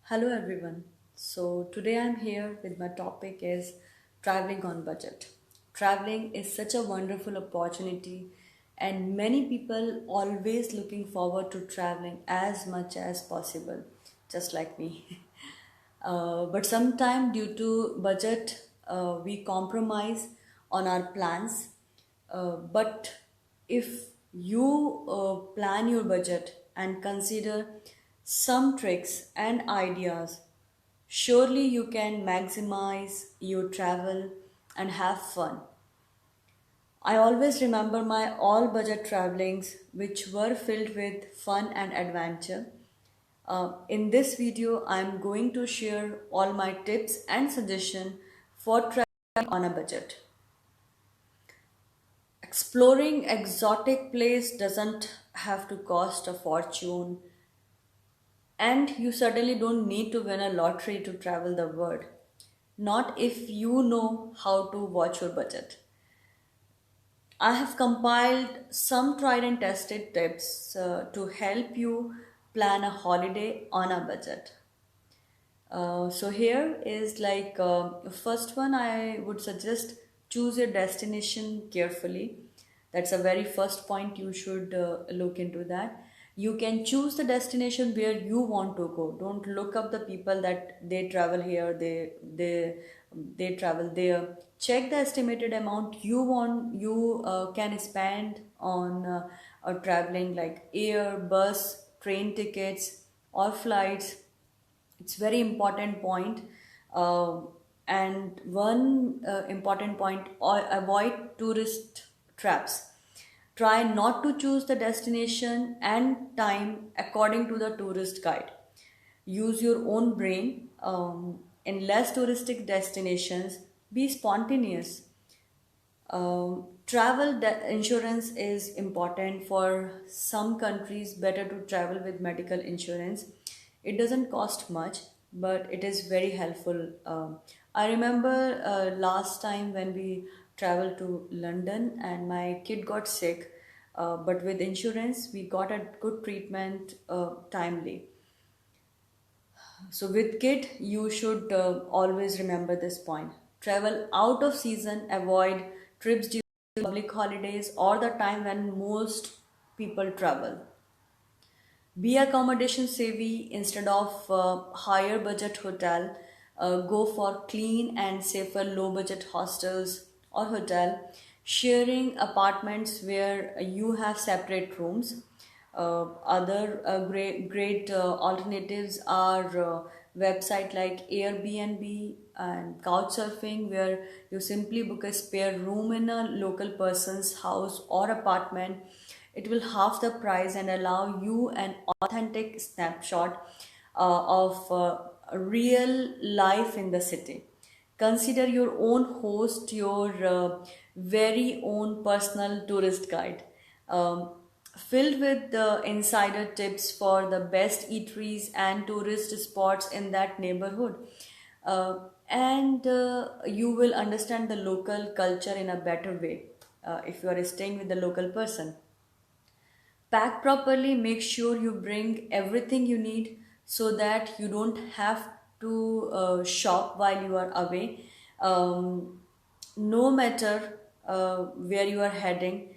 Hello everyone. So today I'm here with my topic is traveling on budget. Traveling is such a wonderful opportunity and many people always looking forward to traveling as much as possible, just like me. But sometime due to budget, we compromise on our plans. But if you plan your budget and consider some tricks and ideas, surely you can maximize your travel and have fun. I always remember my all budget travelings, which were filled with fun and adventure. In this video, I'm going to share all my tips and suggestions for traveling on a budget. Exploring exotic place doesn't have to cost a fortune, and you certainly don't need to win a lottery to travel the world. Not if you know how to watch your budget. I have compiled some tried and tested tips to help you plan a holiday on a budget. So here is first one I would suggest choose your destination carefully. That's a very first point you should look into that. You can choose the destination where you want to go. Don't look up the people that they travel here, they travel there. Check the estimated amount you can spend on traveling like air, bus, train tickets or flights. It's very important point. And one important point, or avoid tourist traps. Try not to choose the destination and time according to the tourist guide. Use your own brain. In less touristic destinations, be spontaneous. Insurance is important for some countries. Better to travel with medical insurance. It doesn't cost much, but it is very helpful. I remember last time when we traveled to London and my kid got sick, but with insurance we got a good treatment timely. So with kid, you should always remember this point. Travel out of season, avoid trips during public holidays or the time when most people travel. Be accommodation savvy instead of higher budget hotel. Go for clean and safer low budget hostels or hotel. Sharing apartments where you have separate rooms. Other great alternatives are website like Airbnb and Couchsurfing, where you simply book a spare room in a local person's house or apartment. It will half the price and allow you an authentic snapshot of real life in the city. Consider your own host, your very own personal tourist guide. Filled with the insider tips for the best eateries and tourist spots in that neighborhood. And you will understand the local culture in a better way if you are staying with the local person. Pack properly, make sure you bring everything you need so that you don't have to shop while you are away. No matter where you are heading,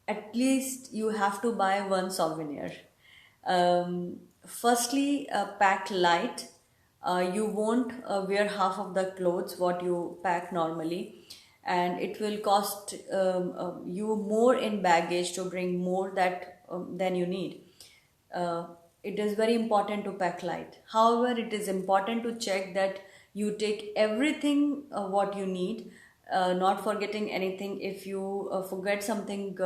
at least you have to buy one souvenir. Firstly, pack light. You won't wear half of the clothes what you pack normally, and it will cost you more in baggage to bring more that than you need. uh, it is very important to pack light. However, it is important to check that you take everything what you need, not forgetting anything. If you forget something,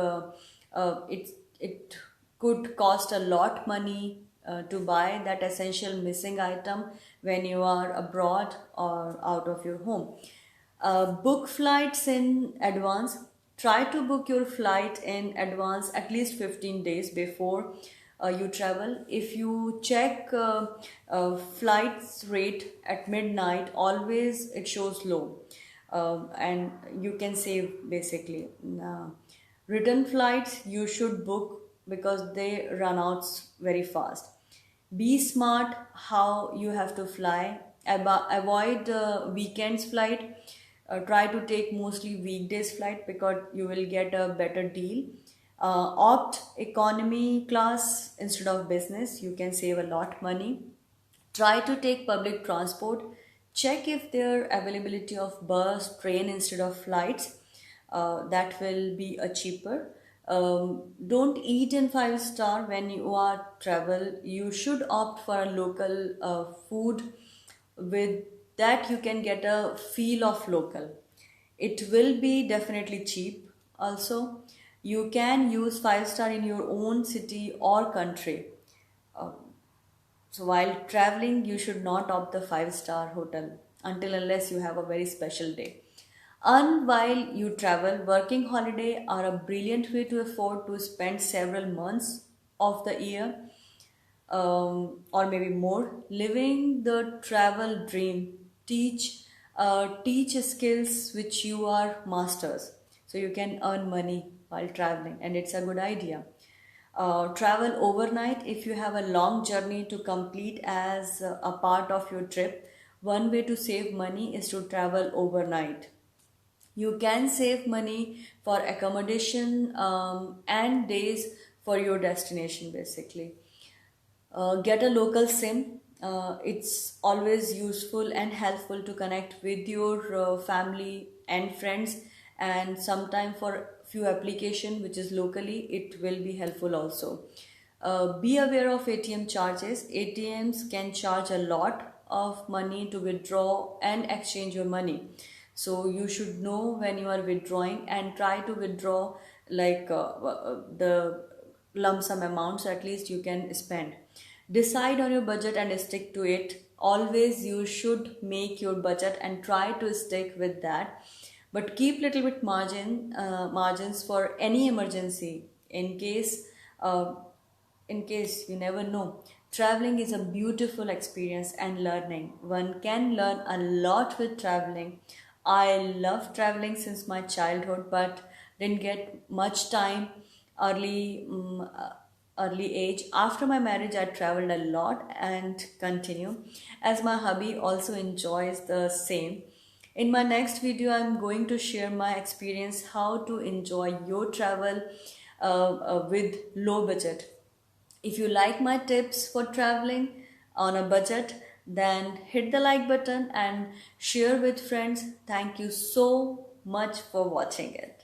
it could cost a lot money to buy that essential missing item when you are abroad or out of your home. Book flights in advance. Try to book your flight in advance at least 15 days before you travel. If you check flights rate at midnight, always it shows low, and you can save basically. Return flights you should book because they run out very fast. Be smart how you have to fly. Avoid weekends flight. Try to take mostly weekdays flight because you will get a better deal. Opt economy class instead of business. You can save a lot money. Try to take public transport. Check if there availability of bus, train instead of flights. That will be a cheaper. Don't eat in five star when you are travel. You should opt for a local food. With that, you can get a feel of local. It will be definitely cheap. Also, you can use five star in your own city or country. Uh, so while traveling, you should not opt the five-star hotel until unless you have a very special day. And while you travel, working holiday are a brilliant way to afford to spend several months of the year, or maybe more, living the travel dream. Teach skills which you are masters, so you can earn money while traveling, and it's a good idea. Travel overnight if you have a long journey to complete as a part of your trip. One way to save money is to travel overnight. You can save money for accommodation and days for your destination basically. Get a local SIM. It's always useful and helpful to connect with your family and friends, and sometime for few application which is locally, it will be helpful also. Be aware of ATM charges. ATMs can charge a lot of money to withdraw and exchange your money. So you should know when you are withdrawing and try to withdraw like the lump sum amounts at least you can spend. Decide on your budget and stick to it. Always you should make your budget and try to stick with that. But keep little bit margins for any emergency uh, in case you never know. Traveling is a beautiful experience and learning. One can learn a lot with traveling. I love traveling since my childhood, but didn't get much time early early age. After my marriage, I traveled a lot and continue as my hubby also enjoys the same. In my next video, I'm going to share my experience how to enjoy your travel with low budget. If you like my tips for traveling on a budget, then hit the like button and share with friends. Thank you so much for watching it.